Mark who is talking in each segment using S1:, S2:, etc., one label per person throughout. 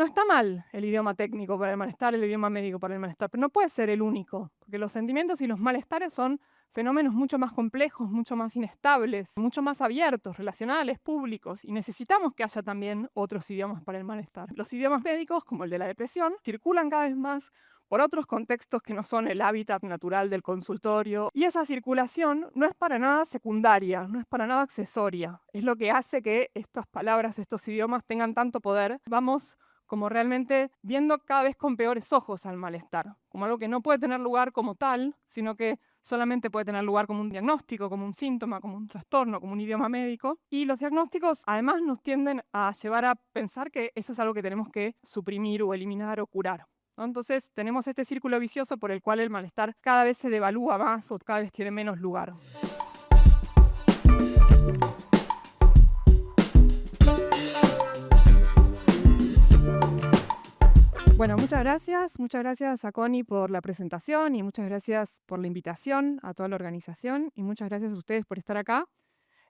S1: No está mal el idioma técnico para el malestar, el idioma médico para el malestar, pero no puede ser el único, porque los sentimientos y los malestares son fenómenos mucho más complejos, mucho más inestables, mucho más abiertos, relacionales, públicos, y necesitamos que haya también otros idiomas para el malestar. Los idiomas médicos, como el de la depresión, circulan cada vez más por otros contextos que no son el hábitat natural del consultorio, y esa circulación no es para nada secundaria, no es para nada accesoria, es lo que hace que estas palabras, estos idiomas tengan tanto poder. Vamos como realmente viendo cada vez con peores ojos al malestar, como algo que no puede tener lugar como tal, sino que solamente puede tener lugar como un diagnóstico, como un síntoma, como un trastorno, como un idioma médico. Y los diagnósticos además nos tienden a llevar a pensar que eso es algo que tenemos que suprimir o eliminar o curar, ¿no? Entonces tenemos este círculo vicioso por el cual el malestar cada vez se devalúa más o cada vez tiene menos lugar. Bueno, muchas gracias a Connie por la presentación y muchas gracias por la invitación a toda la organización y muchas gracias a ustedes por estar acá.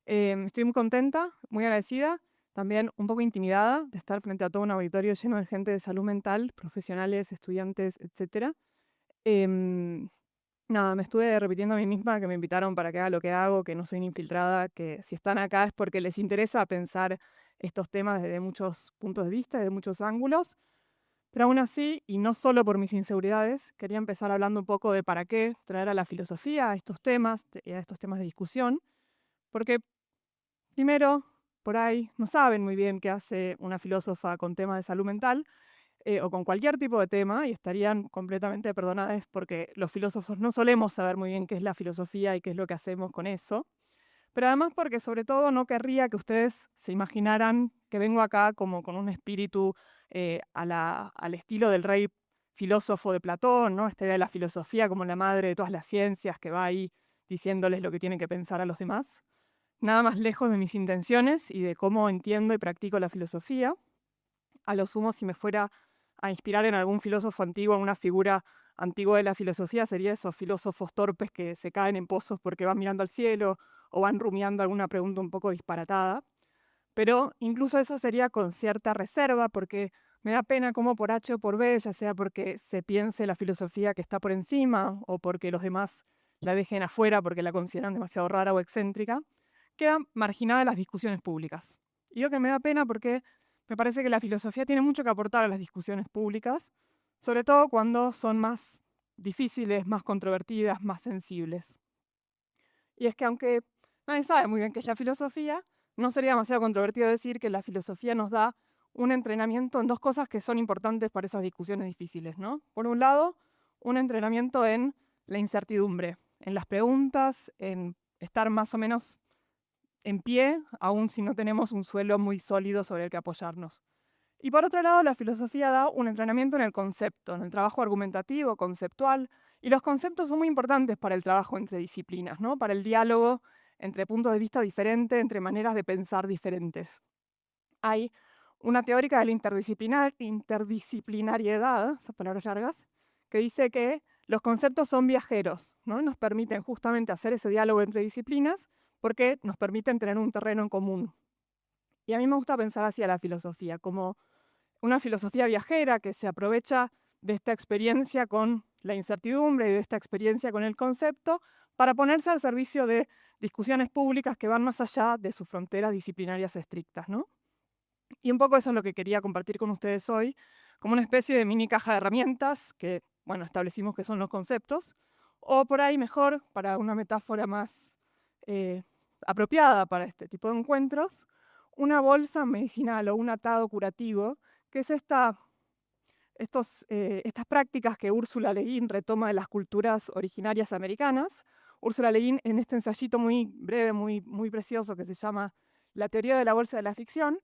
S1: Estoy muy contenta, muy agradecida, también un poco intimidada de estar frente a todo un auditorio lleno de gente de salud mental, profesionales, estudiantes, etc. Nada, me estuve repitiendo a mí misma que me invitaron para que haga lo que hago, que no soy una infiltrada, que si están acá es porque les interesa pensar estos temas desde muchos puntos de vista, desde muchos ángulos. Pero aún así, y no solo por mis inseguridades, quería empezar hablando un poco de para qué traer a la filosofía a estos temas, a estos temas de discusión, porque primero, por ahí no saben muy bien qué hace una filósofa con temas de salud mental, o con cualquier tipo de tema, y estarían completamente perdonadas porque los filósofos no solemos saber muy bien qué es la filosofía y qué es lo que hacemos con eso. Pero además porque sobre todo no querría que ustedes se imaginaran que vengo acá como con un espíritu al estilo del rey filósofo de Platón, ¿no? Esta idea de la filosofía como la madre de todas las ciencias que va ahí diciéndoles lo que tienen que pensar a los demás. Nada más lejos de mis intenciones y de cómo entiendo y practico la filosofía. A lo sumo, si me fuera a inspirar en algún filósofo antiguo, en una figura antigua de la filosofía, sería esos filósofos torpes que se caen en pozos porque van mirando al cielo o van rumiando alguna pregunta un poco disparatada. Pero incluso eso sería con cierta reserva, porque me da pena como por H o por B, ya sea porque se piense la filosofía que está por encima o porque los demás la dejen afuera porque la consideran demasiado rara o excéntrica, queda marginada de las discusiones públicas. Y yo que me da pena porque me parece que la filosofía tiene mucho que aportar a las discusiones públicas, sobre todo cuando son más difíciles, más controvertidas, más sensibles. Y es que aunque nadie sabe muy bien qué es la filosofía, no sería demasiado controvertido decir que la filosofía nos da un entrenamiento en dos cosas que son importantes para esas discusiones difíciles, ¿no? Por un lado, un entrenamiento en la incertidumbre, en las preguntas, en estar más o menos en pie, aun si no tenemos un suelo muy sólido sobre el que apoyarnos. Y por otro lado, la filosofía da un entrenamiento en el concepto, en el trabajo argumentativo, conceptual, y los conceptos son muy importantes para el trabajo entre disciplinas, ¿no? Para el diálogo entre puntos de vista diferentes, entre maneras de pensar diferentes. Hay una teórica de la interdisciplinariedad, esas palabras largas, que dice que los conceptos son viajeros, ¿no? Nos permiten justamente hacer ese diálogo entre disciplinas porque nos permiten tener un terreno en común. Y a mí me gusta pensar así a la filosofía, como una filosofía viajera que se aprovecha de esta experiencia con la incertidumbre y de esta experiencia con el concepto para ponerse al servicio de discusiones públicas que van más allá de sus fronteras disciplinarias estrictas, ¿no? Y un poco eso es lo que quería compartir con ustedes hoy, como una especie de mini caja de herramientas que, bueno, establecimos que son los conceptos, o por ahí mejor, para una metáfora más eh, apropiada para este tipo de encuentros, una bolsa medicinal o un atado curativo, que es estas prácticas que Ursula Le Guin retoma de las culturas originarias americanas. Ursula Le Guin, en este ensayito muy breve, muy precioso, que se llama La teoría de la bolsa de la ficción,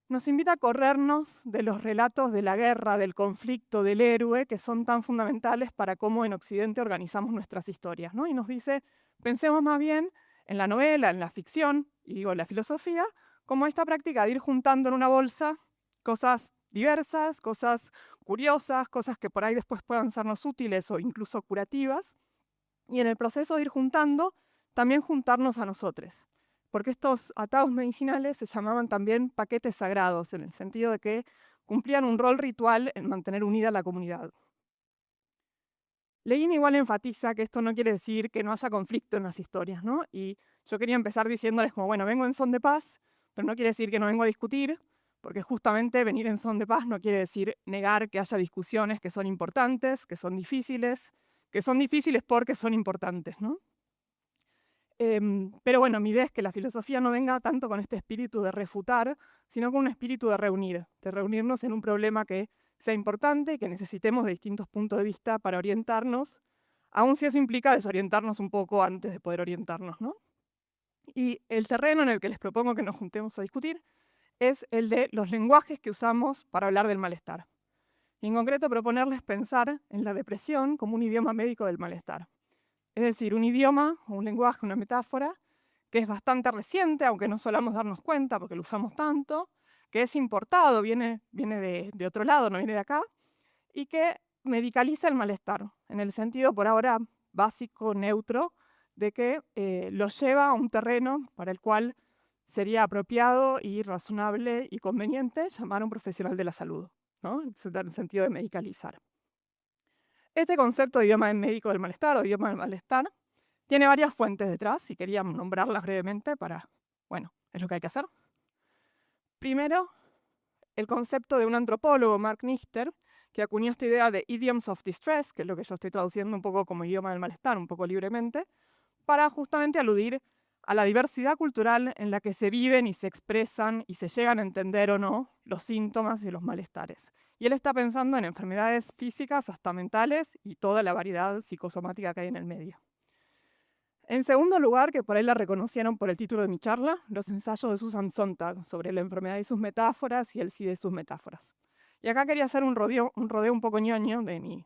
S1: nos invita a corrernos de los relatos de la guerra, del conflicto, del héroe, que son tan fundamentales para cómo en Occidente organizamos nuestras historias, ¿no? Y nos dice, pensemos más bien en la novela, en la ficción, y digo, en la filosofía, como esta práctica de ir juntando en una bolsa cosas diversas, cosas curiosas, cosas que por ahí después puedan sernos útiles o incluso curativas, y en el proceso de ir juntando, también juntarnos a nosotros. Porque estos atados medicinales se llamaban también paquetes sagrados, en el sentido de que cumplían un rol ritual en mantener unida la comunidad. Leguín igual enfatiza que esto no quiere decir que no haya conflicto en las historias, ¿no? Y yo quería empezar diciéndoles como, bueno, vengo en son de paz, pero no quiere decir que no vengo a discutir, porque justamente venir en son de paz no quiere decir negar que haya discusiones que son importantes, que son difíciles porque son importantes, ¿no? Pero bueno, mi idea es que la filosofía no venga tanto con este espíritu de refutar, sino con un espíritu de reunirnos en un problema que sea importante y que necesitemos de distintos puntos de vista para orientarnos, aun si eso implica desorientarnos un poco antes de poder orientarnos, ¿no? Y el terreno en el que les propongo que nos juntemos a discutir es el de los lenguajes que usamos para hablar del malestar. Y en concreto proponerles pensar en la depresión como un idioma médico del malestar. Es decir, un idioma, un lenguaje, una metáfora, que es bastante reciente, aunque no solamos darnos cuenta porque lo usamos tanto, que es importado, viene de otro lado, no viene de acá, y que medicaliza el malestar, en el sentido por ahora básico, neutro, de que lo lleva a un terreno para el cual sería apropiado y razonable y conveniente llamar a un profesional de la salud, ¿no? En el sentido de medicalizar. Este concepto de idioma médico del malestar o idioma del malestar tiene varias fuentes detrás y quería nombrarlas brevemente para, bueno, es lo que hay que hacer. Primero, el concepto de un antropólogo, Mark Nichter, que acuñó esta idea de idioms of distress, que es lo que yo estoy traduciendo un poco como idioma del malestar, un poco libremente, para justamente aludir a la diversidad cultural en la que se viven y se expresan y se llegan a entender o no los síntomas y los malestares. Y él está pensando en enfermedades físicas hasta mentales y toda la variedad psicosomática que hay en el medio. En segundo lugar, que por ahí la reconocieron por el título de mi charla, los ensayos de Susan Sontag sobre la enfermedad y sus metáforas y el sí de sus metáforas. Y acá quería hacer un rodeo un poco ñoño de mi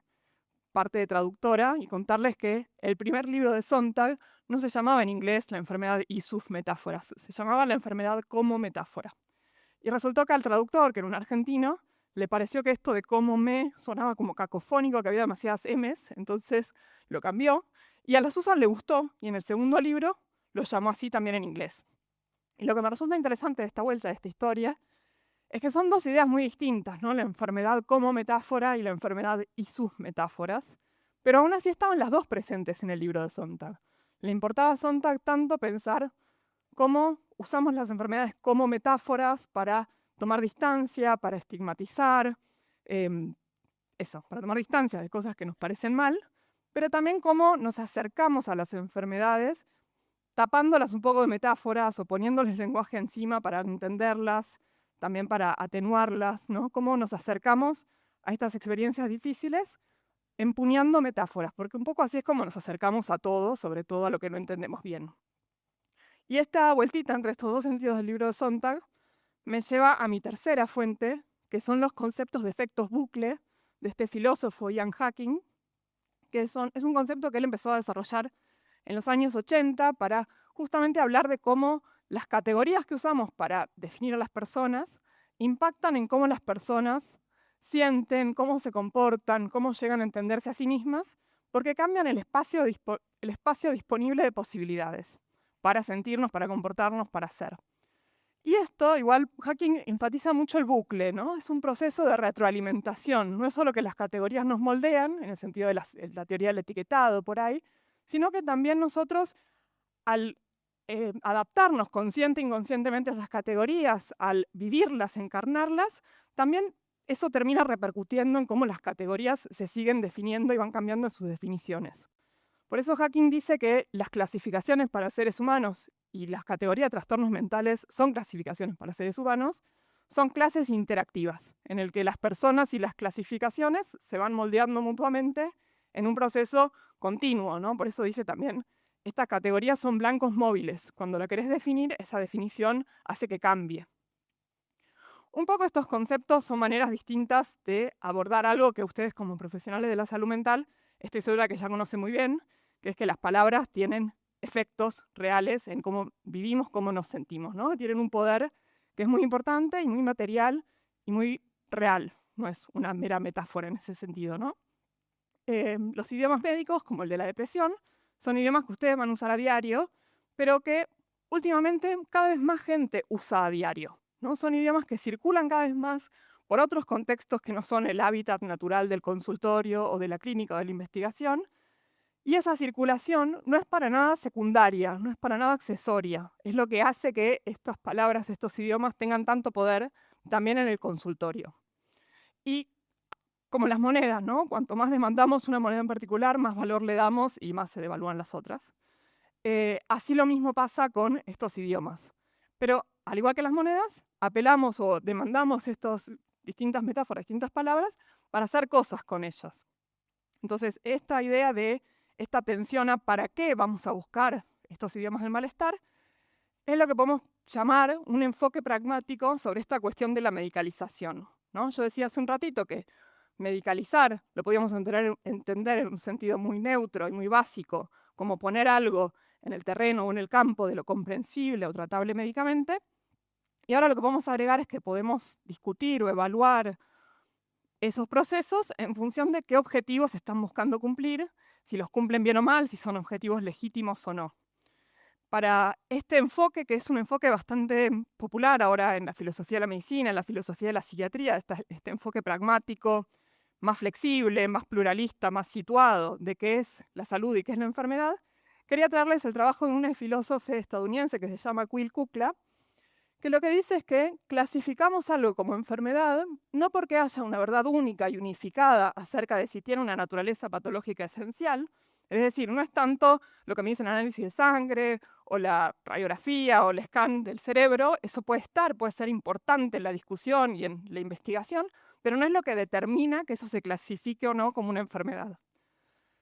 S1: parte de traductora y contarles que el primer libro de Sontag no se llamaba en inglés La enfermedad y sus metáforas, se llamaba La enfermedad como metáfora. Y resultó que al traductor, que era un argentino, le pareció que esto de como me sonaba como cacofónico, que había demasiadas M's, entonces lo cambió. Y a la Susan le gustó, y en el segundo libro lo llamó así también en inglés. Y lo que me resulta interesante de esta vuelta, de esta historia, es que son dos ideas muy distintas, ¿no? La enfermedad como metáfora y la enfermedad y sus metáforas, pero aún así estaban las dos presentes en el libro de Sontag. Le importaba a Sontag tanto pensar cómo usamos las enfermedades como metáforas para tomar distancia, para estigmatizar, para tomar distancia de cosas que nos parecen mal, pero también cómo nos acercamos a las enfermedades tapándolas un poco de metáforas o poniéndoles lenguaje encima para entenderlas, también para atenuarlas, ¿no? Cómo nos acercamos a estas experiencias difíciles empuñando metáforas, porque un poco así es como nos acercamos a todo, sobre todo a lo que no entendemos bien. Y esta vueltita entre estos dos sentidos del libro de Sontag me lleva a mi tercera fuente, que son los conceptos de efectos bucle de este filósofo Ian Hacking, que es un concepto que él empezó a desarrollar en los años 80 para justamente hablar de cómo las categorías que usamos para definir a las personas impactan en cómo las personas sienten, cómo se comportan, cómo llegan a entenderse a sí mismas, porque cambian el espacio disponible de posibilidades para sentirnos, para comportarnos, para ser. Y esto, igual, Hacking enfatiza mucho el bucle, ¿no? Es un proceso de retroalimentación. No es solo que las categorías nos moldean, en el sentido de la teoría del etiquetado por ahí, sino que también nosotros, al adaptarnos consciente e inconscientemente a esas categorías, al vivirlas, encarnarlas, también eso termina repercutiendo en cómo las categorías se siguen definiendo y van cambiando sus definiciones. Por eso Hacking dice que las clasificaciones para seres humanos y las categorías de trastornos mentales son clasificaciones para seres humanos, son clases interactivas, en el que las personas y las clasificaciones se van moldeando mutuamente en un proceso continuo, ¿no? Por eso dice también, estas categorías son blancos móviles. Cuando la querés definir, esa definición hace que cambie. Un poco estos conceptos son maneras distintas de abordar algo que ustedes como profesionales de la salud mental estoy segura que ya conocen muy bien, que es que las palabras tienen efectos reales en cómo vivimos, cómo nos sentimos, ¿no? Tienen un poder que es muy importante y muy material y muy real. No es una mera metáfora en ese sentido, ¿no? Los idiomas médicos, como el de la depresión, son idiomas que ustedes van a usar a diario, pero que últimamente cada vez más gente usa a diario, ¿no? Son idiomas que circulan cada vez más por otros contextos que no son el hábitat natural del consultorio o de la clínica o de la investigación. Y esa circulación no es para nada secundaria, no es para nada accesoria. Es lo que hace que estas palabras, estos idiomas tengan tanto poder también en el consultorio. Y como las monedas, ¿no? Cuanto más demandamos una moneda en particular, más valor le damos y más se devalúan las otras. Así lo mismo pasa con estos idiomas. Pero al igual que las monedas, apelamos o demandamos estas distintas metáforas, distintas palabras, para hacer cosas con ellas. Entonces, esta idea de esta atención a para qué vamos a buscar estos idiomas del malestar es lo que podemos llamar un enfoque pragmático sobre esta cuestión de la medicalización, ¿no? Yo decía hace un ratito que medicalizar lo podíamos entender en un sentido muy neutro y muy básico, como poner algo en el terreno o en el campo de lo comprensible o tratable médicamente. Y ahora lo que podemos agregar es que podemos discutir o evaluar esos procesos en función de qué objetivos están buscando cumplir, si los cumplen bien o mal, si son objetivos legítimos o no. Para este enfoque, que es un enfoque bastante popular ahora en la filosofía de la medicina, en la filosofía de la psiquiatría, este enfoque pragmático, más flexible, más pluralista, más situado de qué es la salud y qué es la enfermedad, quería traerles el trabajo de una filósofa estadounidense que se llama Quill Kukla, que lo que dice es que clasificamos algo como enfermedad no porque haya una verdad única y unificada acerca de si tiene una naturaleza patológica esencial, es decir, no es tanto lo que me dice el análisis de sangre o la radiografía o el scan del cerebro, eso puede ser importante en la discusión y en la investigación, pero no es lo que determina que eso se clasifique o no como una enfermedad.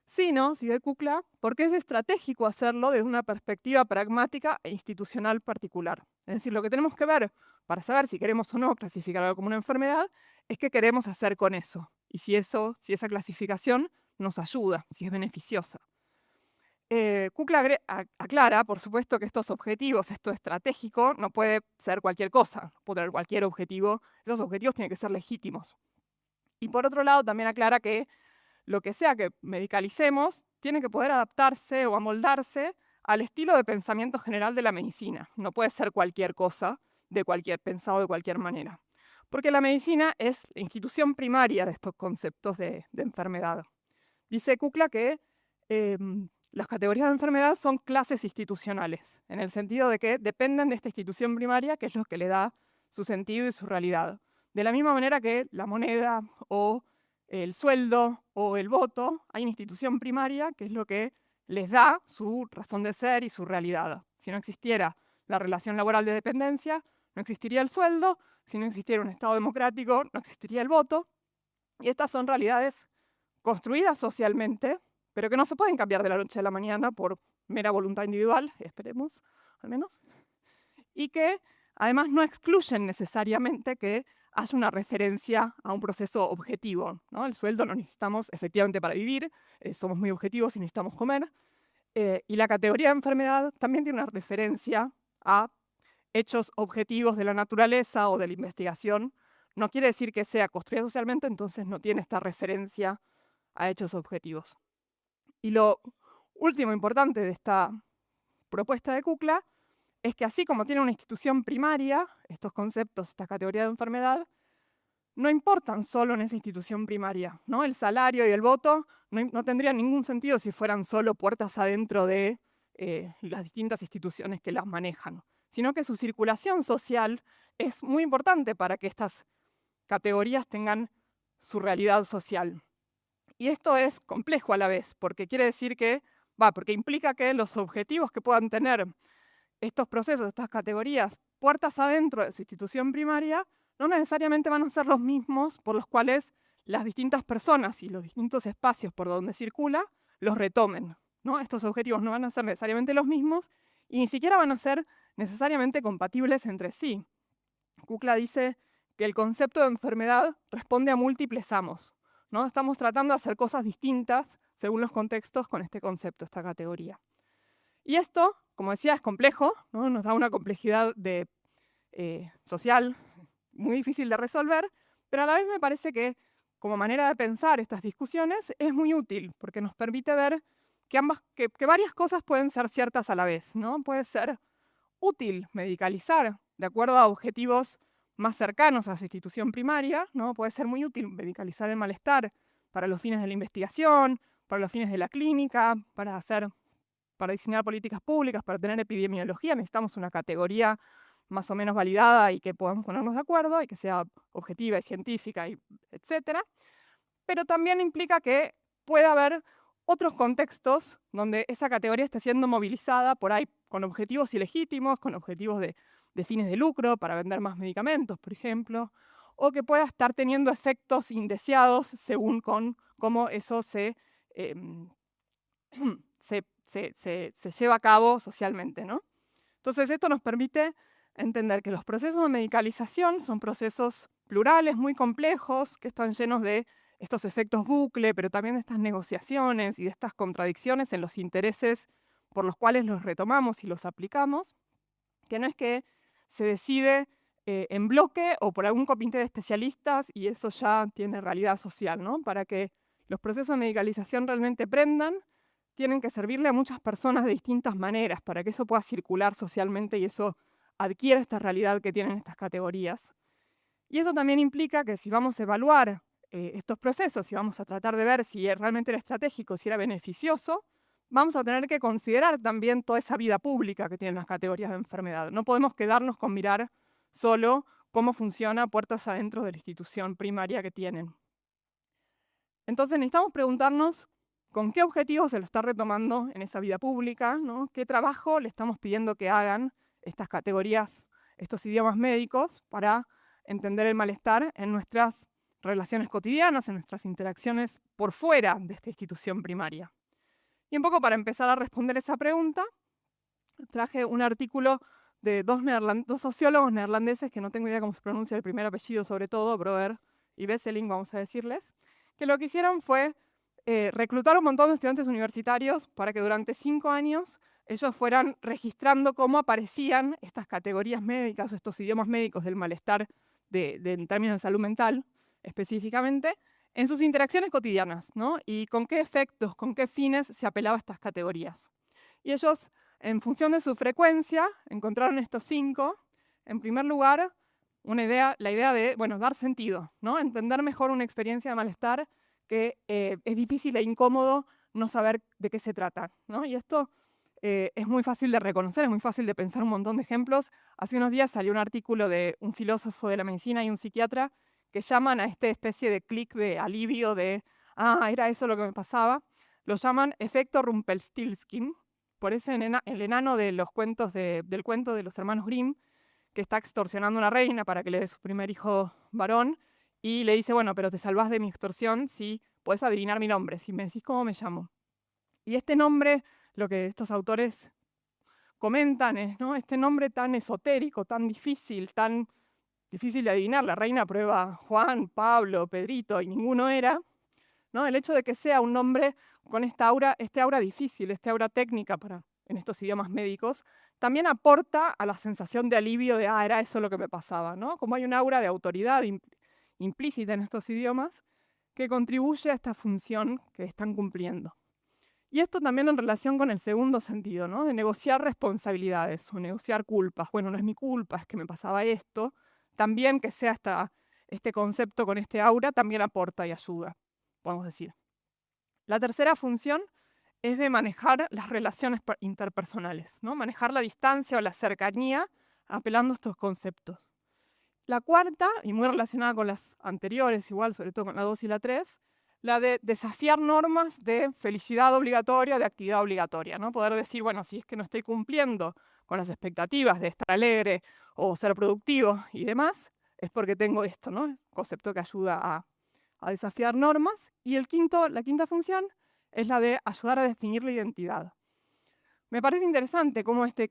S1: Sino, sigue Kukla, porque es estratégico hacerlo desde una perspectiva pragmática e institucional particular. Es decir, lo que tenemos que ver para saber si queremos o no clasificar algo como una enfermedad es qué queremos hacer con eso y si esa clasificación nos ayuda, si es beneficiosa. Kukla aclara, por supuesto, que estos objetivos, esto estratégico, no puede ser cualquier cosa, no puede tener cualquier objetivo, esos objetivos tienen que ser legítimos. Y por otro lado, también aclara que lo que sea que medicalicemos tiene que poder adaptarse o amoldarse al estilo de pensamiento general de la medicina. No puede ser cualquier cosa, pensado de cualquier manera. Porque la medicina es la institución primaria de estos conceptos de enfermedad. Dice Kukla que las categorías de enfermedad son clases institucionales, en el sentido de que dependen de esta institución primaria, que es lo que le da su sentido y su realidad. De la misma manera que la moneda o el sueldo o el voto, hay una institución primaria que es lo que les da su razón de ser y su realidad. Si no existiera la relación laboral de dependencia, no existiría el sueldo. Si no existiera un Estado democrático, no existiría el voto. Y estas son realidades construidas socialmente, pero que no se pueden cambiar de la noche a la mañana por mera voluntad individual, esperemos, al menos, y que además no excluyen necesariamente que haya una referencia a un proceso objetivo, ¿no? El sueldo lo necesitamos efectivamente para vivir, somos muy objetivos y necesitamos comer, y la categoría de enfermedad también tiene una referencia a hechos objetivos de la naturaleza o de la investigación. No quiere decir que sea construida socialmente, entonces no tiene esta referencia a hechos objetivos. Y lo último importante de esta propuesta de Kukla es que así como tiene una institución primaria, estos conceptos, esta categoría de enfermedad, no importan solo en esa institución primaria, ¿no? El salario y el voto no tendrían ningún sentido si fueran solo puertas adentro de las distintas instituciones que las manejan, sino que su circulación social es muy importante para que estas categorías tengan su realidad social. Y esto es complejo a la vez, porque quiere decir porque implica que los objetivos que puedan tener estos procesos, estas categorías, puertas adentro de su institución primaria, no necesariamente van a ser los mismos por los cuales las distintas personas y los distintos espacios por donde circula los retomen, ¿no? Estos objetivos no van a ser necesariamente los mismos y ni siquiera van a ser necesariamente compatibles entre sí. Kukla dice que el concepto de enfermedad responde a múltiples amos, ¿no? Estamos tratando de hacer cosas distintas según los contextos con este concepto, esta categoría. Y esto, como decía, es complejo, ¿no? Nos da una complejidad social muy difícil de resolver, pero a la vez me parece que como manera de pensar estas discusiones es muy útil, porque nos permite ver que varias cosas pueden ser ciertas a la vez, ¿no? Puede ser útil medicalizar de acuerdo a objetivos más cercanos a su institución primaria, ¿no? Puede ser muy útil medicalizar el malestar para los fines de la investigación, para los fines de la clínica, para diseñar políticas públicas, para tener epidemiología. Necesitamos una categoría más o menos validada y que podamos ponernos de acuerdo y que sea objetiva y científica, etc. Pero también implica que puede haber otros contextos donde esa categoría esté siendo movilizada por ahí con objetivos ilegítimos, con objetivos de fines de lucro, para vender más medicamentos, por ejemplo, o que pueda estar teniendo efectos indeseados según con cómo eso se lleva a cabo socialmente, ¿no? Entonces esto nos permite entender que los procesos de medicalización son procesos plurales, muy complejos, que están llenos de estos efectos bucle, pero también de estas negociaciones y de estas contradicciones en los intereses por los cuales los retomamos y los aplicamos, que no es que se decide en bloque o por algún comité de especialistas y eso ya tiene realidad social, ¿no? Para que los procesos de medicalización realmente prendan, tienen que servirle a muchas personas de distintas maneras para que eso pueda circular socialmente y eso adquiera esta realidad que tienen estas categorías. Y eso también implica que si vamos a evaluar estos procesos, si vamos a tratar de ver si realmente era estratégico, si era beneficioso, vamos a tener que considerar también toda esa vida pública que tienen las categorías de enfermedad. No podemos quedarnos con mirar solo cómo funciona puertas adentro de la institución primaria que tienen. Entonces necesitamos preguntarnos con qué objetivos se lo está retomando en esa vida pública, ¿no? ¿Qué trabajo le estamos pidiendo que hagan estas categorías, estos idiomas médicos, para entender el malestar en nuestras relaciones cotidianas, en nuestras interacciones por fuera de esta institución primaria? Y un poco para empezar a responder esa pregunta, traje un artículo de dos sociólogos neerlandeses, que no tengo idea cómo se pronuncia el primer apellido, sobre todo, Broer y Besseling, vamos a decirles, que lo que hicieron fue reclutar un montón de estudiantes universitarios para que durante 5 años ellos fueran registrando cómo aparecían estas categorías médicas o estos idiomas médicos del malestar en términos de salud mental específicamente, en sus interacciones cotidianas, ¿no? Y con qué efectos, con qué fines se apelaba a estas categorías. Y ellos, en función de su frecuencia, encontraron estos 5. En primer lugar, la idea de, dar sentido, ¿no? Entender mejor una experiencia de malestar que es difícil e incómodo no saber de qué se trata, ¿no? Y esto es muy fácil de reconocer, es muy fácil de pensar un montón de ejemplos. Hace unos días salió un artículo de un filósofo de la medicina y un psiquiatra que llaman a esta especie de clic de alivio de, era eso lo que me pasaba, lo llaman efecto Rumpelstiltskin, por ese el enano de los cuentos del cuento de los hermanos Grimm, que está extorsionando a una reina para que le dé su primer hijo varón, y le dice, bueno, pero te salvás de mi extorsión si podés adivinar mi nombre, si me decís cómo me llamo. Y este nombre, lo que estos autores comentan es, ¿no? Este nombre tan esotérico, tan difícil de adivinar. La reina prueba Juan, Pablo, Pedrito, y ninguno era, ¿no? El hecho de que sea un nombre con este aura difícil, este aura técnica en estos idiomas médicos, también aporta a la sensación de alivio de, era eso lo que me pasaba, ¿no? Como hay un aura de autoridad implícita en estos idiomas que contribuye a esta función que están cumpliendo. Y esto también en relación con el segundo sentido, ¿no? De negociar responsabilidades o negociar culpas. Bueno, no es mi culpa, es que me pasaba esto. También que sea este concepto con este aura también aporta y ayuda, podemos decir. La tercera función es de manejar las relaciones interpersonales, ¿no? Manejar la distancia o la cercanía apelando a estos conceptos. La cuarta, y muy relacionada con las anteriores, igual, sobre todo con la 2 y la 3, la de desafiar normas de felicidad obligatoria, de actividad obligatoria, ¿no? Poder decir, bueno, si es que no estoy cumpliendo con las expectativas de estar alegre o ser productivo y demás, es porque tengo esto, ¿no? Concepto que ayuda a desafiar normas. Y la quinta función es la de ayudar a definir la identidad. Me parece interesante cómo esta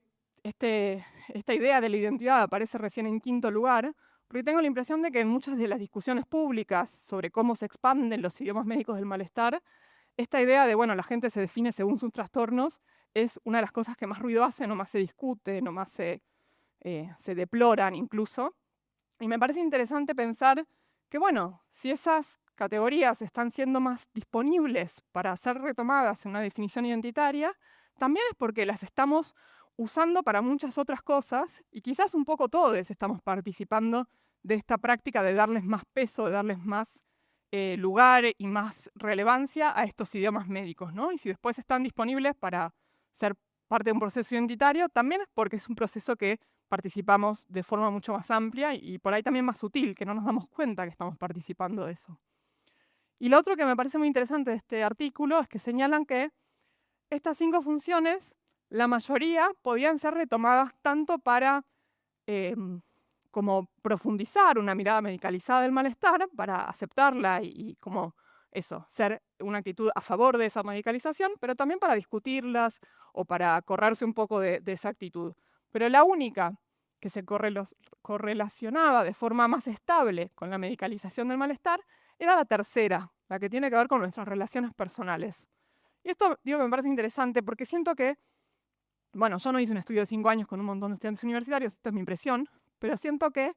S1: idea de la identidad aparece recién en quinto lugar, porque tengo la impresión de que en muchas de las discusiones públicas sobre cómo se expanden los idiomas médicos del malestar, esta idea de, la gente se define según sus trastornos, es una de las cosas que más ruido hacen, o más se discuten, o más se deploran incluso. Y me parece interesante pensar que, si esas categorías están siendo más disponibles para ser retomadas en una definición identitaria, también es porque las estamos usando para muchas otras cosas y quizás un poco todos estamos participando de esta práctica de darles más peso, de darles más lugar y más relevancia a estos idiomas médicos, ¿no? Y si después están disponibles para ser parte de un proceso identitario, también es porque es un proceso que participamos de forma mucho más amplia y por ahí también más sutil, que no nos damos cuenta que estamos participando de eso. Y lo otro que me parece muy interesante de este artículo es que señalan que estas 5 funciones, la mayoría podían ser retomadas tanto para como profundizar una mirada medicalizada del malestar, para aceptarla y como eso, ser una actitud a favor de esa medicalización, pero también para discutirlas o para correrse un poco de esa actitud. Pero la única que se correlacionaba de forma más estable con la medicalización del malestar era la tercera, la que tiene que ver con nuestras relaciones personales. Y esto digo que me parece interesante porque siento que, bueno, yo no hice un estudio de 5 años con un montón de estudiantes universitarios, esta es mi impresión, pero siento que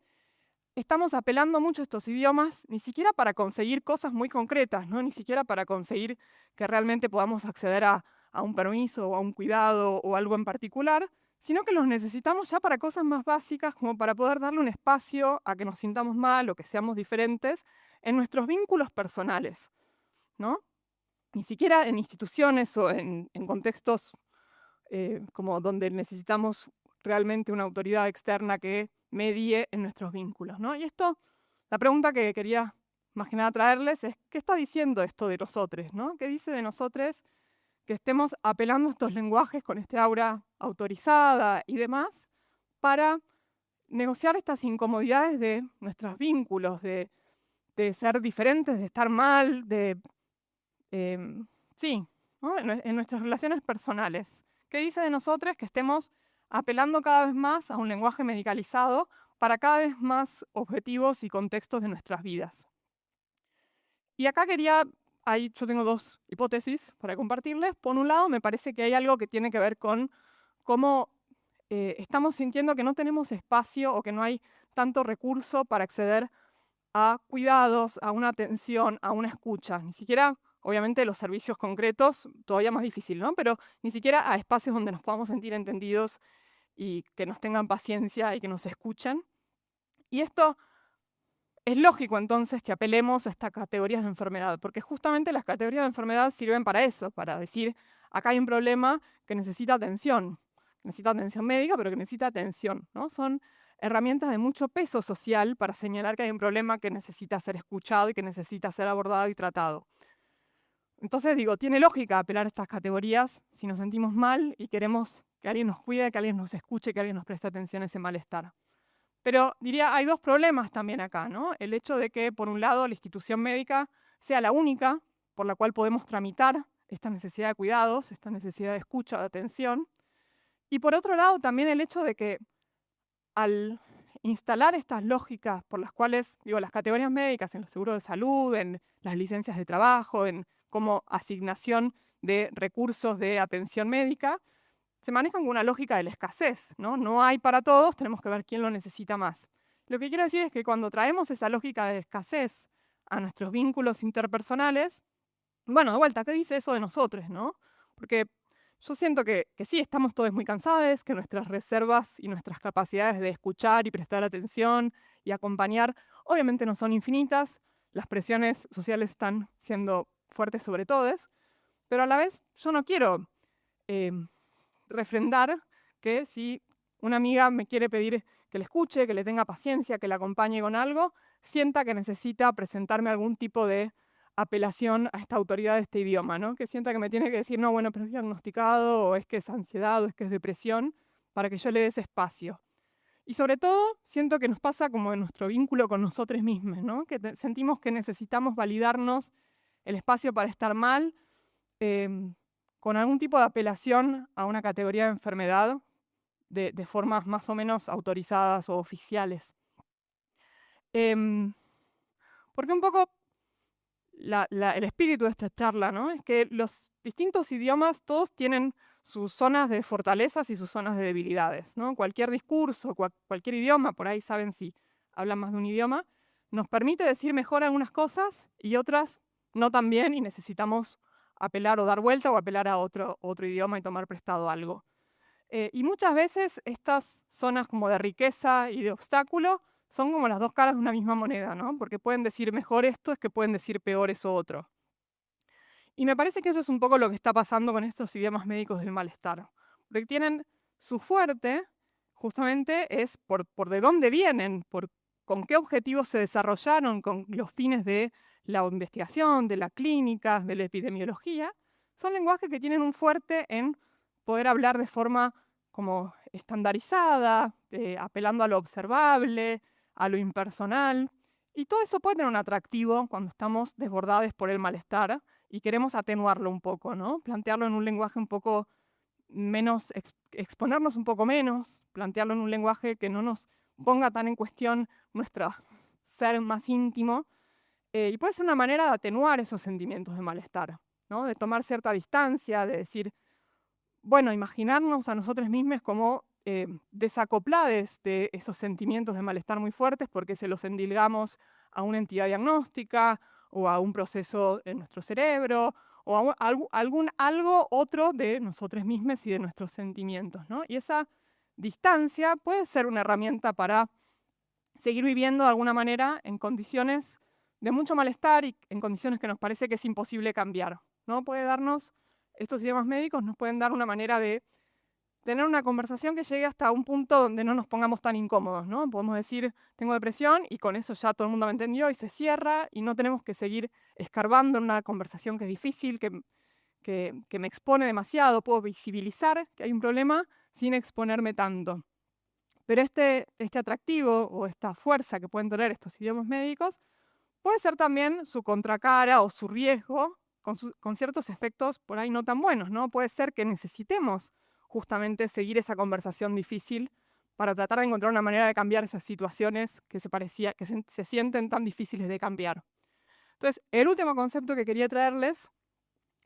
S1: estamos apelando mucho a estos idiomas, ni siquiera para conseguir cosas muy concretas, ¿no? Ni siquiera para conseguir que realmente podamos acceder a un permiso o a un cuidado o algo en particular, sino que los necesitamos ya para cosas más básicas, como para poder darle un espacio a que nos sintamos mal o que seamos diferentes en nuestros vínculos personales, ¿no? Ni siquiera en instituciones o en contextos como donde necesitamos realmente una autoridad externa que medie en nuestros vínculos, ¿no? Y esto, la pregunta que quería más que nada traerles es, ¿qué está diciendo esto de nosotros, ¿no? ¿Qué dice de nosotros que estemos apelando a estos lenguajes con este aura autorizada y demás para negociar estas incomodidades de nuestros vínculos, de ser diferentes, de estar mal, de, sí, ¿no? En nuestras relaciones personales? ¿Qué dice de nosotros que estemos apelando cada vez más a un lenguaje medicalizado para cada vez más objetivos y contextos de nuestras vidas? Y acá yo tengo 2 hipótesis para compartirles. Por un lado, me parece que hay algo que tiene que ver con cómo estamos sintiendo que no tenemos espacio o que no hay tanto recurso para acceder a cuidados, a una atención, a una escucha. Ni siquiera, obviamente, los servicios concretos, todavía más difícil, ¿no? Pero ni siquiera a espacios donde nos podamos sentir entendidos y que nos tengan paciencia y que nos escuchen. Y esto es lógico entonces que apelemos a estas categorías de enfermedad, porque justamente las categorías de enfermedad sirven para eso, para decir, acá hay un problema que necesita atención médica, pero que necesita atención, ¿no? Son herramientas de mucho peso social para señalar que hay un problema que necesita ser escuchado y que necesita ser abordado y tratado. Entonces digo, tiene lógica apelar a estas categorías si nos sentimos mal y queremos que alguien nos cuide, que alguien nos escuche, que alguien nos preste atención a ese malestar. Pero diría, hay 2 problemas también acá, ¿no? El hecho de que, por un lado, la institución médica sea la única por la cual podemos tramitar esta necesidad de cuidados, esta necesidad de escucha, de atención. Y por otro lado, también el hecho de que al instalar estas lógicas por las cuales, digo, las categorías médicas en los seguros de salud, en las licencias de trabajo, en como asignación de recursos de atención médica, se manejan con una lógica de la escasez, ¿no? No hay para todos, tenemos que ver quién lo necesita más. Lo que quiero decir es que cuando traemos esa lógica de escasez a nuestros vínculos interpersonales, bueno, de vuelta, ¿qué dice eso de nosotros, no? Porque yo siento que sí, estamos todos muy cansados, que nuestras reservas y nuestras capacidades de escuchar y prestar atención y acompañar obviamente no son infinitas, las presiones sociales están siendo fuertes sobre todos, pero a la vez yo no quiero refrendar que si una amiga me quiere pedir que le escuche, que le tenga paciencia, que le acompañe con algo, sienta que necesita presentarme algún tipo de apelación a esta autoridad de este idioma, ¿no? Que sienta que me tiene que decir, no, bueno, pero es diagnosticado, o es que es ansiedad, o es que es depresión, para que yo le dé ese espacio. Y sobre todo, siento que nos pasa como en nuestro vínculo con nosotros mismos, ¿no? Que sentimos que necesitamos validarnos el espacio para estar mal, con algún tipo de apelación a una categoría de enfermedad de formas más o menos autorizadas o oficiales. Porque un poco el espíritu de esta charla, ¿no? Es que los distintos idiomas todos tienen sus zonas de fortalezas y sus zonas de debilidades, ¿no? Cualquier discurso, cualquier idioma, por ahí saben si hablan más de un idioma, nos permite decir mejor algunas cosas y otras no tan bien y necesitamos apelar o dar vuelta o apelar a otro idioma y tomar prestado algo. Y muchas veces estas zonas como de riqueza y de obstáculo son como las dos caras de una misma moneda, ¿no? Porque pueden decir mejor esto, es que pueden decir peor eso otro. Y me parece que eso es un poco lo que está pasando con estos idiomas médicos del malestar. Porque tienen su fuerte, justamente, es por de dónde vienen, por con qué objetivos se desarrollaron, con los fines de la investigación, de la clínica, de la epidemiología. Son lenguajes que tienen un fuerte en poder hablar de forma como estandarizada, apelando a lo observable, a lo impersonal. Y todo eso puede tener un atractivo cuando estamos desbordados por el malestar y queremos atenuarlo un poco, ¿no? Plantearlo en un lenguaje un poco menos, exponernos un poco menos, plantearlo en un lenguaje que no nos ponga tan en cuestión nuestro ser más íntimo. Y puede ser una manera de atenuar esos sentimientos de malestar, ¿no? De tomar cierta distancia, de decir, bueno, imaginarnos a nosotros mismos como desacoplades de esos sentimientos de malestar muy fuertes porque se los endilgamos a una entidad diagnóstica o a un proceso en nuestro cerebro o a algo otro de nosotros mismos y de nuestros sentimientos, ¿no? Y esa distancia puede ser una herramienta para seguir viviendo de alguna manera en condiciones de mucho malestar y en condiciones que nos parece que es imposible cambiar, ¿no? Puede darnos, estos idiomas médicos nos pueden dar una manera de tener una conversación que llegue hasta un punto donde no nos pongamos tan incómodos, ¿no? Podemos decir, tengo depresión, y con eso ya todo el mundo me entendió y se cierra, y no tenemos que seguir escarbando en una conversación que es difícil, que me expone demasiado. Puedo visibilizar que hay un problema sin exponerme tanto. Pero este atractivo o esta fuerza que pueden tener estos idiomas médicos puede ser también su contracara o su riesgo con ciertos efectos por ahí no tan buenos, ¿no? Puede ser que necesitemos justamente seguir esa conversación difícil para tratar de encontrar una manera de cambiar esas situaciones que se sienten tan difíciles de cambiar. Entonces, el último concepto que quería traerles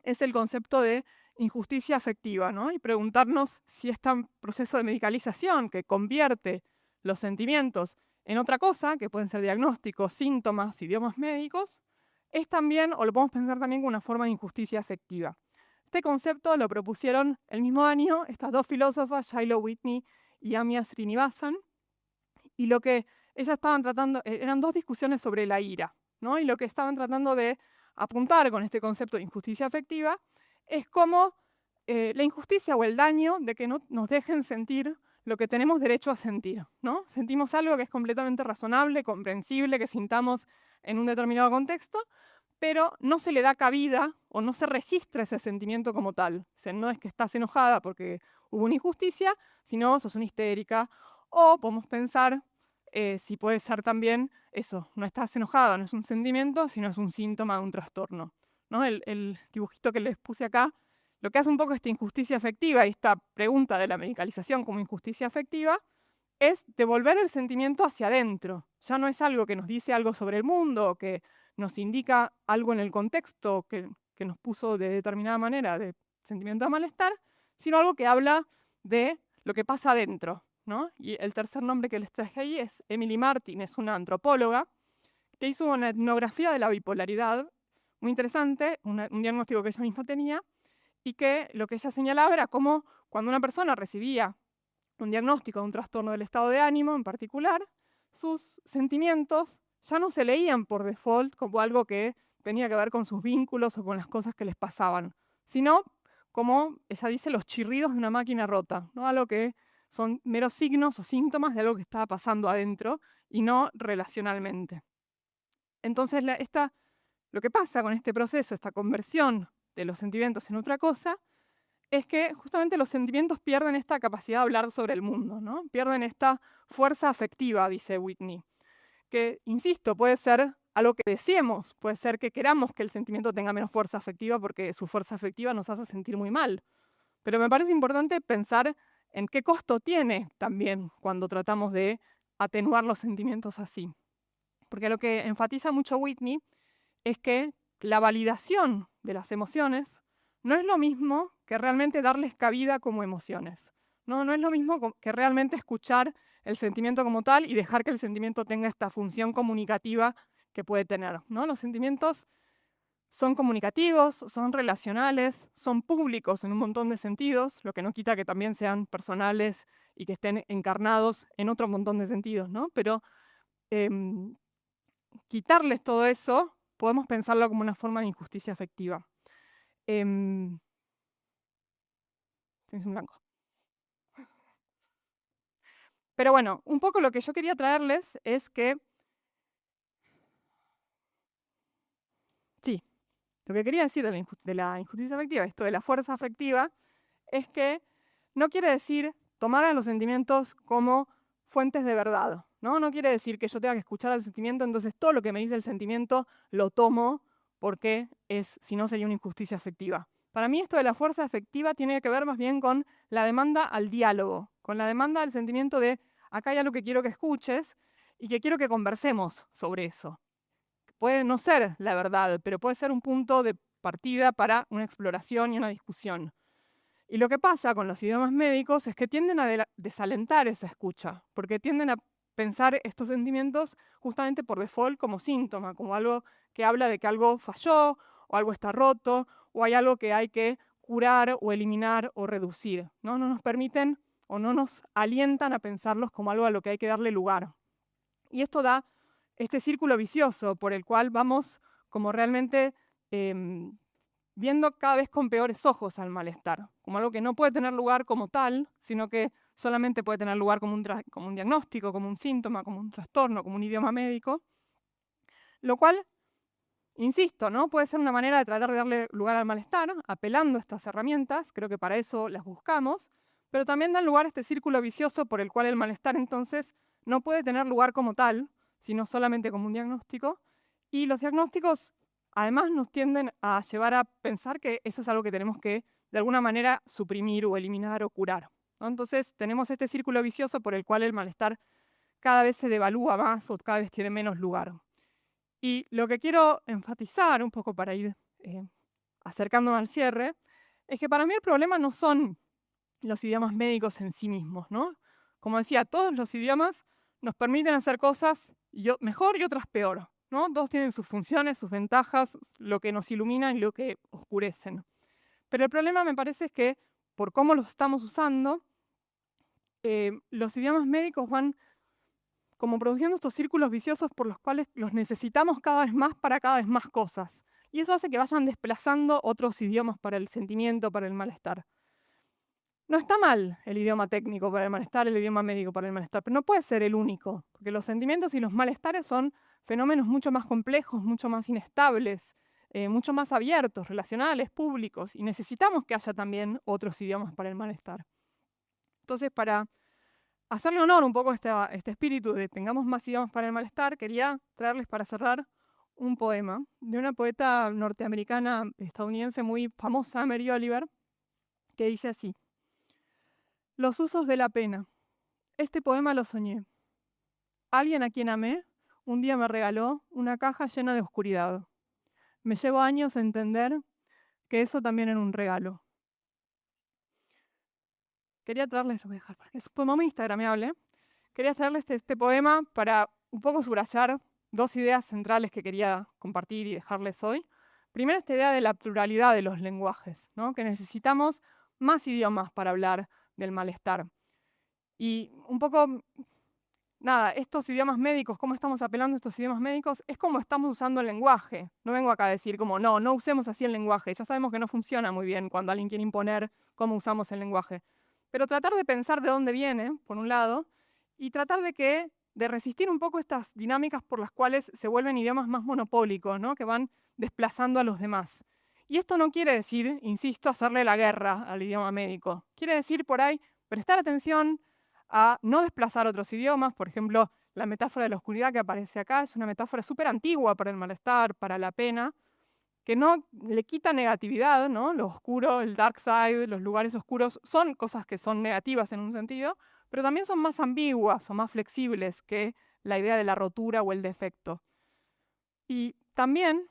S1: es el concepto de injusticia afectiva, ¿no? Y preguntarnos si este proceso de medicalización que convierte los sentimientos en otra cosa, que pueden ser diagnósticos, síntomas, idiomas médicos, es también, o lo podemos pensar también como una forma de injusticia afectiva. Este concepto lo propusieron el mismo año estas dos filósofas, Shiloh Whitney y Amya Srinivasan, y lo que ellas estaban tratando, eran dos discusiones sobre la ira, ¿no? Y lo que estaban tratando de apuntar con este concepto de injusticia afectiva es cómo la injusticia o el daño de que no nos dejen sentir lo que tenemos derecho a sentir, ¿no? Sentimos algo que es completamente razonable, comprensible, que sintamos en un determinado contexto, pero no se le da cabida o no se registra ese sentimiento como tal. O sea, no es que estás enojada porque hubo una injusticia, sino sos una histérica. O podemos pensar si puede ser también eso, no estás enojada, no es un sentimiento, sino es un síntoma de un trastorno, ¿no? El dibujito que les puse acá, lo que hace un poco esta injusticia afectiva y esta pregunta de la medicalización como injusticia afectiva, es devolver el sentimiento hacia adentro. Ya no es algo que nos dice algo sobre el mundo, que nos indica algo en el contexto que nos puso de determinada manera de sentimiento de malestar, sino algo que habla de lo que pasa adentro, ¿no? Y el tercer nombre que les traje ahí es Emily Martin, es una antropóloga que hizo una etnografía de la bipolaridad muy interesante, un diagnóstico que ella misma tenía, y que lo que ella señalaba era cómo cuando una persona recibía un diagnóstico de un trastorno del estado de ánimo en particular, sus sentimientos ya no se leían por default como algo que tenía que ver con sus vínculos o con las cosas que les pasaban, sino como ella dice, los chirridos de una máquina rota, ¿no? Algo que son meros signos o síntomas de algo que estaba pasando adentro y no relacionalmente. Entonces, lo que pasa con este proceso, esta conversión de los sentimientos en otra cosa, es que justamente los sentimientos pierden esta capacidad de hablar sobre el mundo, ¿no? Pierden esta fuerza afectiva, dice Whitney, que, insisto, puede ser algo que deseemos, puede ser que queramos que el sentimiento tenga menos fuerza afectiva porque su fuerza afectiva nos hace sentir muy mal. Pero me parece importante pensar en qué costo tiene también cuando tratamos de atenuar los sentimientos así. Porque lo que enfatiza mucho Whitney es que la validación de las emociones no es lo mismo que realmente darles cabida como emociones. No es lo mismo que realmente escuchar el sentimiento como tal y dejar que el sentimiento tenga esta función comunicativa que puede tener, ¿no? Los sentimientos son comunicativos, son relacionales, son públicos en un montón de sentidos, lo que no quita que también sean personales y que estén encarnados en otro montón de sentidos, ¿no? Pero quitarles todo eso, podemos pensarlo como una forma de injusticia afectiva. Se me hizo un blanco. Pero bueno, un poco lo que yo quería traerles es que, sí, lo que quería decir de la injusticia afectiva, esto de la fuerza afectiva, es que no quiere decir tomar a los sentimientos como fuentes de verdad, ¿no? No quiere decir que yo tenga que escuchar al sentimiento, entonces todo lo que me dice el sentimiento lo tomo porque si no sería una injusticia afectiva. Para mí esto de la fuerza afectiva tiene que ver más bien con la demanda al diálogo, con la demanda al sentimiento de acá hay algo que quiero que escuches y que quiero que conversemos sobre eso. Puede no ser la verdad, pero puede ser un punto de partida para una exploración y una discusión. Y lo que pasa con los idiomas médicos es que tienden a desalentar esa escucha, porque tienden a pensar estos sentimientos justamente por default como síntoma, como algo que habla de que algo falló, o algo está roto, o hay algo que hay que curar o eliminar o reducir. No nos permiten o no nos alientan a pensarlos como algo a lo que hay que darle lugar. Y esto da este círculo vicioso por el cual vamos como realmente viendo cada vez con peores ojos al malestar, como algo que no puede tener lugar como tal, sino que solamente puede tener lugar como un diagnóstico, como un síntoma, como un trastorno, como un idioma médico, lo cual, insisto, ¿no? Puede ser una manera de tratar de darle lugar al malestar, apelando a estas herramientas, creo que para eso las buscamos, pero también dan lugar a este círculo vicioso por el cual el malestar entonces no puede tener lugar como tal, sino solamente como un diagnóstico, y los diagnósticos además nos tienden a llevar a pensar que eso es algo que tenemos que de alguna manera suprimir o eliminar o curar, ¿no? Entonces tenemos este círculo vicioso por el cual el malestar cada vez se devalúa más o cada vez tiene menos lugar. Y lo que quiero enfatizar un poco para ir acercándome al cierre, es que para mí el problema no son los idiomas médicos en sí mismos, ¿no? Como decía, todos los idiomas nos permiten hacer cosas mejor y otras peor, ¿no? Todos tienen sus funciones, sus ventajas, lo que nos ilumina y lo que oscurecen. Pero el problema me parece es que por cómo los estamos usando, los idiomas médicos van como produciendo estos círculos viciosos por los cuales los necesitamos cada vez más para cada vez más cosas. Y eso hace que vayan desplazando otros idiomas para el sentimiento, para el malestar. No está mal el idioma técnico para el malestar, el idioma médico para el malestar, pero no puede ser el único, porque los sentimientos y los malestares son fenómenos mucho más complejos, mucho más inestables, mucho más abiertos, relacionales, públicos, y necesitamos que haya también otros idiomas para el malestar. Entonces, para hacerle honor un poco a este espíritu de tengamos más idiomas para el malestar, quería traerles para cerrar un poema de una poeta norteamericana, estadounidense muy famosa, Mary Oliver, que dice así: Los usos de la pena. Este poema lo soñé. Alguien a quien amé un día me regaló una caja llena de oscuridad. Me llevo años a entender que eso también era un regalo. Quería traerles, lo voy a dejar porque es un poema muy instagramable. Quería traerles este poema para un poco subrayar dos ideas centrales que quería compartir y dejarles hoy. Primero, esta idea de la pluralidad de los lenguajes, ¿no? Que necesitamos más idiomas para hablar del malestar. Y un poco, nada, estos idiomas médicos, cómo estamos apelando a estos idiomas médicos, es como estamos usando el lenguaje. No vengo acá a decir como, no usemos así el lenguaje. Ya sabemos que no funciona muy bien cuando alguien quiere imponer cómo usamos el lenguaje. Pero tratar de pensar de dónde viene, por un lado, y tratar de resistir un poco estas dinámicas por las cuales se vuelven idiomas más monopólicos, ¿no? Que van desplazando a los demás. Y esto no quiere decir, insisto, hacerle la guerra al idioma médico. Quiere decir por ahí prestar atención a no desplazar otros idiomas. Por ejemplo, la metáfora de la oscuridad que aparece acá es una metáfora súper antigua para el malestar, para la pena, que no le quita negatividad, ¿no? Lo oscuro, el dark side, los lugares oscuros son cosas que son negativas en un sentido, pero también son más ambiguas o más flexibles que la idea de la rotura o el defecto. Y también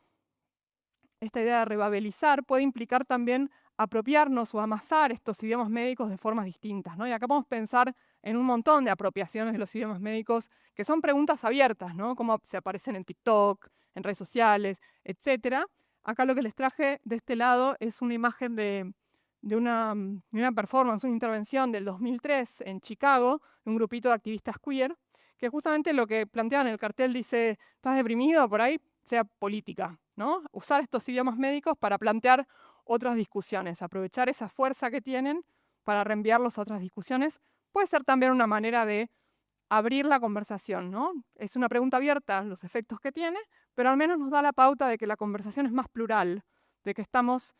S1: esta idea de rebabelizar puede implicar también apropiarnos o amasar estos idiomas médicos de formas distintas, ¿no? Y acá podemos pensar en un montón de apropiaciones de los idiomas médicos que son preguntas abiertas, ¿no? Como se aparecen en TikTok, en redes sociales, etc. Acá lo que les traje de este lado es una imagen de una performance, una intervención del 2003 en Chicago, de un grupito de activistas queer, que justamente lo que plantean en el cartel dice, ¿estás deprimido? Por ahí sea política, ¿no? Usar estos idiomas médicos para plantear otras discusiones, aprovechar esa fuerza que tienen para reenviarlos a otras discusiones, puede ser también una manera de abrir la conversación, ¿no? Es una pregunta abierta, los efectos que tiene, pero al menos nos da la pauta de que la conversación es más plural, de que estamos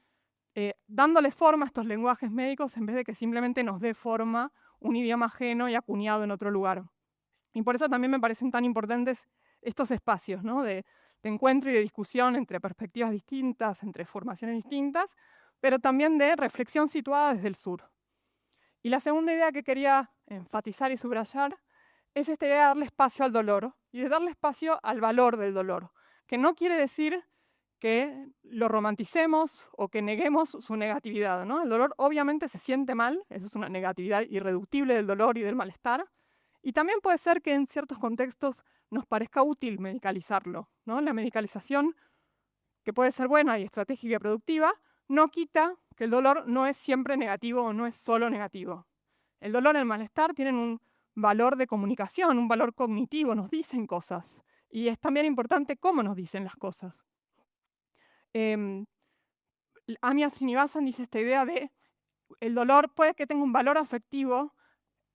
S1: dándole forma a estos lenguajes médicos en vez de que simplemente nos dé forma un idioma ajeno y acuñado en otro lugar. Y por eso también me parecen tan importantes estos espacios, ¿no? de encuentro y de discusión entre perspectivas distintas, entre formaciones distintas, pero también de reflexión situada desde el sur. Y la segunda idea que quería enfatizar y subrayar es esta idea de darle espacio al dolor y de darle espacio al valor del dolor, que no quiere decir que lo romanticemos o que neguemos su negatividad, ¿no? El dolor obviamente se siente mal, eso es una negatividad irreductible del dolor y del malestar, y también puede ser que en ciertos contextos nos parezca útil medicalizarlo, ¿no? La medicalización, que puede ser buena y estratégica y productiva, no quita que el dolor no es siempre negativo o no es solo negativo. El dolor y el malestar tienen un valor de comunicación, un valor cognitivo, nos dicen cosas. Y es también importante cómo nos dicen las cosas. Amia Srinivasan dice esta idea de el dolor puede que tenga un valor afectivo,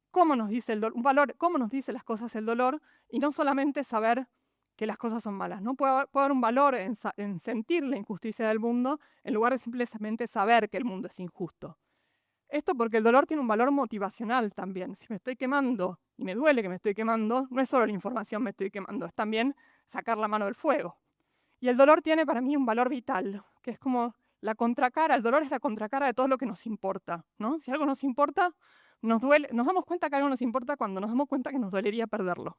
S1: cómo nos dice un valor, cómo nos dice las cosas el dolor, y no solamente saber que las cosas son malas, ¿no? Puede haber un valor en sentir la injusticia del mundo en lugar de simplemente saber que el mundo es injusto. Esto porque el dolor tiene un valor motivacional también. Si me estoy quemando y me duele que me estoy quemando, no es solo la información me estoy quemando, es también sacar la mano del fuego. Y el dolor tiene para mí un valor vital, que es como la contracara. El dolor es la contracara de todo lo que nos importa, ¿no? Si algo nos importa, nos duele, nos damos cuenta que algo nos importa cuando nos damos cuenta que nos dolería perderlo.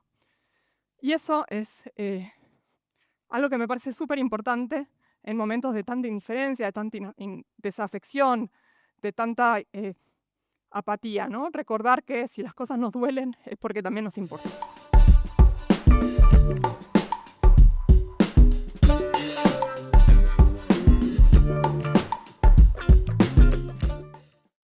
S1: Y eso es algo que me parece súper importante en momentos de tanta indiferencia, de tanta desafección, de tanta apatía, ¿no? Recordar que si las cosas nos duelen es porque también nos importan.